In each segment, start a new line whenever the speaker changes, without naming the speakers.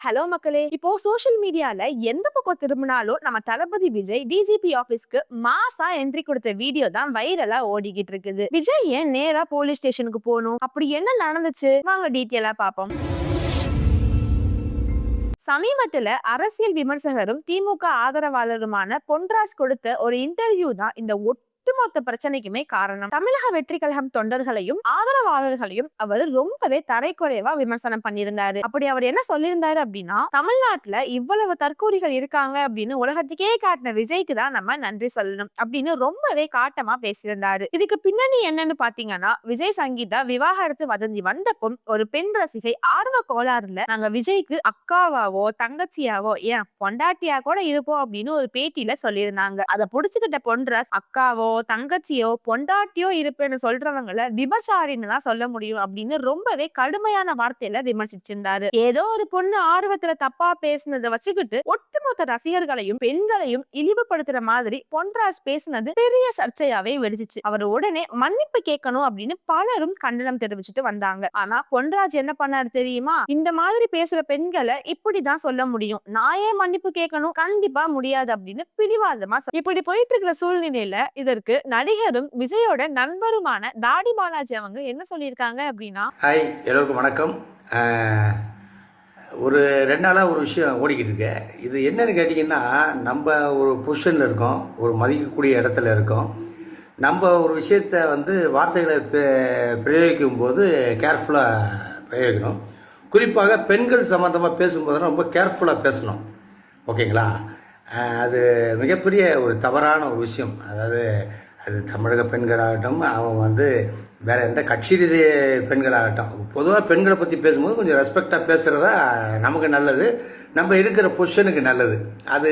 Hello மக்களே! இப்போ social மீடியால எந்த பக்கம் திரும்பினாலும் நம்ம தளபதி விஜய் டிஜிபி ஆபீஸ்க்கு மாஸா என்ட்ரி கொடுத்த வீடியோ தான் வைரலா ஓடிக்கிட்டு இருக்குது. விஜய் ஏன் நேரா போலீஸ் ஸ்டேஷனுக்கு போகணும்? அப்படி என்ன நடந்துச்சு? வாங்க டீட்டெயிலா பாப்போம். சமீபத்துல அரசியல் விமர்சகரும் திமுக ஆதரவாளருமான பொன்ராஜ் கொடுத்த ஒரு இன்டர்வியூ தான் இந்த ஒட்டுமொத்த பிரச்சனைக்குமே காரணம். தமிழக வெற்றி கழகம் தொண்டர்களையும் ஆதரவாளர்களையும் அவர் ரொம்பவே தரைக்குறைவா விமர்சனம் பண்ணியிருந்தாரு. அப்படி அவர் என்ன சொல்லியிருந்தாரு அப்படின்னா, தமிழ்நாட்டுல இவ்வளவு தற்கூரிகள் இருக்காங்க அப்படின்னு உலகத்துக்கே காட்டின விஜய்க்கு தான் நம்ம நன்றி சொல்லணும் அப்படின்னு ரொம்பவே காட்டமா பேசியிருந்தாரு. இதுக்கு பின்னணி என்னன்னு பாத்தீங்கன்னா, விஜய் சங்கீதா விவாகரத்து வதந்தி வந்தப்போ ஒரு பெண் ரசிகை ஆர்வ கோளாறுல நாங்க விஜய்க்கு அக்காவாவோ தங்கச்சியாவோ ஏன் பொண்டாட்டியா கூட இருப்போம் அப்படின்னு ஒரு பேட்டியில சொல்லியிருந்தாங்க. அதை புடிச்சுக்கிட்ட பொன்ராஜ் அக்காவோ தங்கச்சியோ பொண்டாட்டியோ இருப்பேன்னு சொல்றவங்கள விபச்சாரின்னு தான் சொல்ல முடியும் அப்படின்னு ரொம்பவே கடுமையான வார்த்தையில விமர்சிச்சிருந்தாரு. ஏதோ ஒரு பொண்ணு ஆர்வத்துல தப்பா பேசுனதை வச்சுக்கிட்டு ஒட்டுமொத்த ரசிகர்களையும் பெண்களையும் இழிவுபடுத்துற மாதிரி பொன்ராஜ் பேசுனது பெரிய சர்ச்சையாவே வெடிச்சிச்சு. அவர் உடனே மன்னிப்பு கேட்கணும் அப்படின்னு பலரும் கண்டனம் தெரிவிச்சுட்டு வந்தாங்க. ஆனா பொன்ராஜ் என்ன பண்ணாரு தெரியுமா? இந்த மாதிரி பேசுற பெண்களை இப்படிதான் சொல்ல முடியும், நான் ஏன் மன்னிப்பு கேட்கணும், கண்டிப்பா முடியாது அப்படின்னு பிடிவாதமா இப்படி போயிட்டு இருக்கிற சூழ்நிலையில இதற்கு நடிகரும் விஜயோட நண்பருமான தாடி பாலாஜி அவங்க என்ன சொல்லியிருக்காங்க அப்படின்னா,
ஹாய் எல்லோருக்கும் வணக்கம். ஒரு 2 நாளாக ஒரு விஷயம் ஓடிக்கிட்டு இருக்கு. இது என்னன்னு கேட்டிங்கன்னா, நம்ம ஒரு பொசிஷனில் இருக்கோம், ஒரு மதிக்கக்கூடிய இடத்துல இருக்கோம். நம்ம ஒரு விஷயத்தை வார்த்தைகளை பிரயோகிக்கும் போது கேர்ஃபுல்லாக பிரயோகிக்கணும். குறிப்பாக பெண்கள் சம்மந்தமாக பேசும்போது ரொம்ப கேர்ஃபுல்லாக பேசணும். ஓகேங்களா? அது மிகப்பெரிய ஒரு தவறான ஒரு விஷயம். அதாவது அது தமிழக பெண்களாகட்டும், அவங்க வேறு எந்த கட்சி ரீதிய பெண்களாகட்டும், பொதுவாக பெண்களை பற்றி பேசும்போது கொஞ்சம் ரெஸ்பெக்டாக பேசுகிறதா நமக்கு நல்லது, நம்ம இருக்கிற பொசிஷனுக்கு நல்லது. அது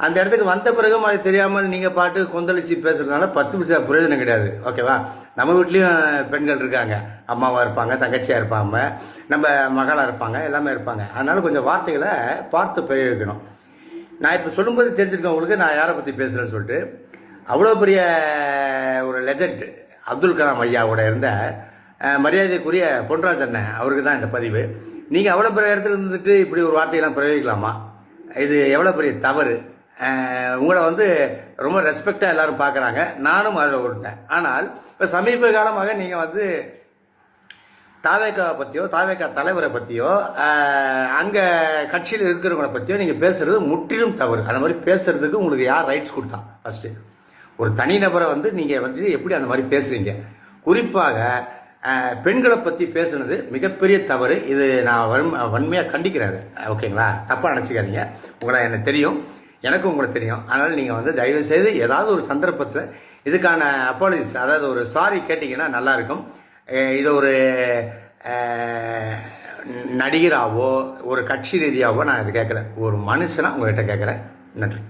அந்த இடத்துக்கு வந்த பிறகும் அது தெரியாமல் நீங்கள் பாட்டு கொந்தளிச்சு பேசுகிறதுனால 10 பைசா பிரயோஜனம் கிடையாது. ஓகேவா? நம்ம வீட்லேயும் பெண்கள் இருக்காங்க, அம்மாவாக இருப்பாங்க, தங்கச்சியாக இருப்பாங்க, நம்ம மகளாக இருப்பாங்க, எல்லாமே இருப்பாங்க. அதனால் கொஞ்சம் வார்த்தைகளை பார்த்து பிரயோகிக்கணும். நான் இப்போ சொல்லும்போது தெரிஞ்சிருக்கேன் உங்களுக்கு நான் யாரை பற்றி பேசுகிறேன்னு சொல்லிட்டு. அவ்வளோ பெரிய ஒரு லெஜண்ட் அப்துல் கலாம் ஐயாவோட இருந்த மரியாதைக்குரிய பொன்ராஜ் அண்ணன் அவருக்கு தான் இந்த பதிவு. நீங்கள் அவ்வளோ பெரிய இடத்துல இருந்துட்டு இப்படி ஒரு வார்த்தையெல்லாம் பிரயோகிக்கலாமா? இது எவ்வளோ பெரிய தவறு. உங்களை ரொம்ப ரெஸ்பெக்டாக எல்லோரும் பார்க்குறாங்க, நானும் அதில் ஒருத்தன். ஆனால் இப்போ சமீப காலமாக நீங்கள் தாவேக்காவை பற்றியோ தாவேக்கா தலைவரை பற்றியோ அங்கே கட்சியில் இருக்கிறவங்களை பற்றியோ நீங்கள் பேசுகிறது முற்றிலும் தவறு. அந்த மாதிரி பேசுகிறதுக்கு உங்களுக்கு யார் ரைட்ஸ் கொடுத்தா? ஃபஸ்ட்டு ஒரு தனிநபரை நீங்கள் எப்படி அந்த மாதிரி பேசுகிறீங்க? குறிப்பாக பெண்களை பற்றி பேசுனது மிகப்பெரிய தவறு. இது நான் வன்மையாக கண்டிக்கிறேன். ஓகேங்களா? தப்பாக நினச்சிக்காதீங்க. உங்களை எனக்கு தெரியும், எனக்கும் உங்களை தெரியும். அதனால் நீங்கள் தயவு செய்து ஏதாவது ஒரு சந்தர்ப்பத்தில் இதுக்கான அப்பாலஜிஸ், அதாவது ஒரு சாரி கேட்டிங்கன்னா நல்லாயிருக்கும். இதை ஒரு நடிகராகவோ ஒரு கட்சி ரீதியாகவோ நான் இது கேட்கல, ஒரு மனுஷனாக உங்கள்கிட்ட கேட்குறேன். நன்றி.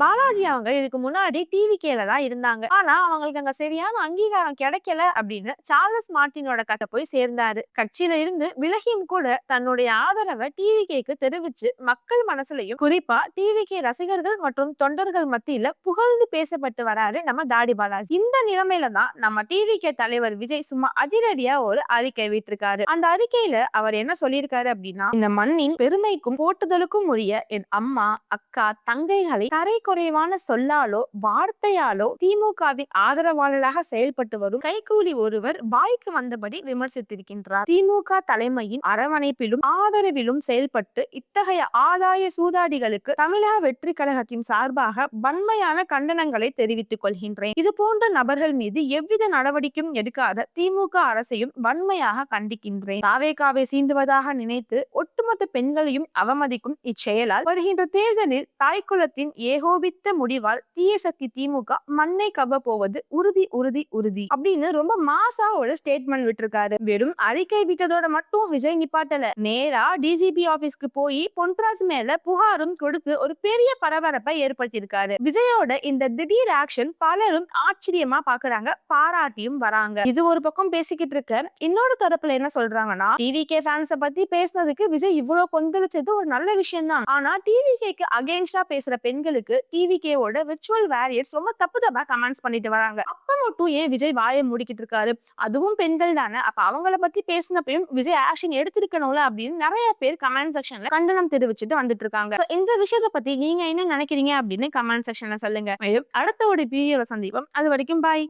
பாலாஜி அவங்க இதுக்கு முன்னாடி டிவிகேல தான் இருந்தாங்க. ஆனா அவங்களுக்கு அங்க சரியான அங்கீகாரம் கிடைக்கல அப்படின்னு சார்லஸ் மார்டினோட கதை போய் சேர்ந்தாரு. கட்சியில இருந்து விலகியும் கூட தன்னுடைய ஆதரவை டிவிகேக்கு தெரிவிச்சு மக்கள் மனசுலயும் குறிப்பா டிவிகே ரசிகர்கள் மற்றும் தொண்டர்கள் மத்தியில புகழ்ந்து பேசப்பட்டு வராரு நம்ம தாடி பாலாஜி. இந்த நிலைமையில தான் நம்ம டிவிகே தலைவர் விஜய் சும்மா அதிரடியா ஒரு அறிக்கை விட்டிருக்காரு. அந்த அறிக்கையில அவர் என்ன சொல்லியிருக்காரு அப்படின்னா, இந்த மண்ணின் பெருமைக்கும் போட்டுதலுக்கும் உரிய என் அம்மா அக்கா தங்கைகளை தரை குறைவான சொல்லாலோ வார்த்தையாலோ திமுகவின் ஆதரவாளராக செயல்பட்டு வரும் கைகூலி ஒருவர் வாய்க்கு வந்தபடி விமர்சித்திருக்கின்றார். திமுக தலைமையின் அரவணைப்பிலும் ஆதரவிலும் செயல்பட்டு இத்தகைய ஆதாய சூதாடிகளுக்கு தமிழக வெற்றி கழகத்தின் சார்பாக வன்மையான கண்டனங்களை தெரிவித்துக் கொள்கின்றேன். இது போன்ற நபர்கள் மீது எவ்வித நடவடிக்கையும் எடுக்காத திமுக அரசையும் வன்மையாக கண்டிக்கின்றேன். தாவேகாவை சீண்டுவதாக நினைத்து ஒட்டுமொத்த பெண்களையும் அவமதிக்கும் இச்செயலால் வருகின்ற தேர்தலில் தாய்க்குலத்தின் ஏகோபித்த முடிவால் தீய சக்தி திமுக மண்ணை கவ போவது உறுதி உறுதி உறுதி அப்படின்னு ரொம்ப மாசா ஒரு ஸ்டேட்மெண்ட் விட்டுருக்காரு. வெறும் அறிக்கை விட்டதோட மட்டும் விஜய் நிப்பாட்டல, நேரா டிஜிபி ஆபீஸ்க்கு போய் பொன்ராஜ் மேல புகாரும் கொடுத்து ஒரு பெரிய பரபரப்பை ஏற்படுத்தியிருக்காரு. விஜயோட இந்த திடீர் ஆக்ஷன் பலரும் ஆச்சரியமா பாக்குறாங்க, பாராட்டியும் வராங்க. இது ஒரு பக்கம் பேசிக்கிட்டு இருக்க, இன்னொரு தரப்புல என்ன சொல்றாங்கன்னா, டிவிகே ஃபேன்ஸை பத்தி பேசுனதுக்கு விஜய் இவ்வளவு கொந்தளிச்சது ஒரு நல்ல விஷயம் தான். ஆனா டிவிகேக்கு அகேன்ஸ்டா பேசுற பெண்களுக்கு டிவிகேவோட விர்ச்சுவல் வாரியர்ஸ் ரொம்ப தப்பு தப்பா கமெண்ட்ஸ் பண்ணிட்டு வராங்க. அப்ப மட்டும் ஏன் விஜய் வாயை மூடிக்கிட்டு இருக்காரு? அதுவும் பெண்கள் தானே, அப்ப அவங்கள பத்தி பேசினப்பையும் விஜய் ஆக்ஷன் எடுத்திருக்கணும்ல அப்படின்னு நிறைய பேர் கமெண்ட் செக்ஷன்ல கண்டனம் தெரிவிச்சுட்டு வந்துட்டு இருக்காங்க. So, இந்த விஷயத்தை பத்தி நீங்க என்ன நினைக்கிறீங்க அப்படின்னு கமெண்ட் செக்ஷன்ல சொல்லுங்க. மேலும் அடுத்த ஒரு வீடியோல சந்திப்போம். அது வரைக்கும் பாய்.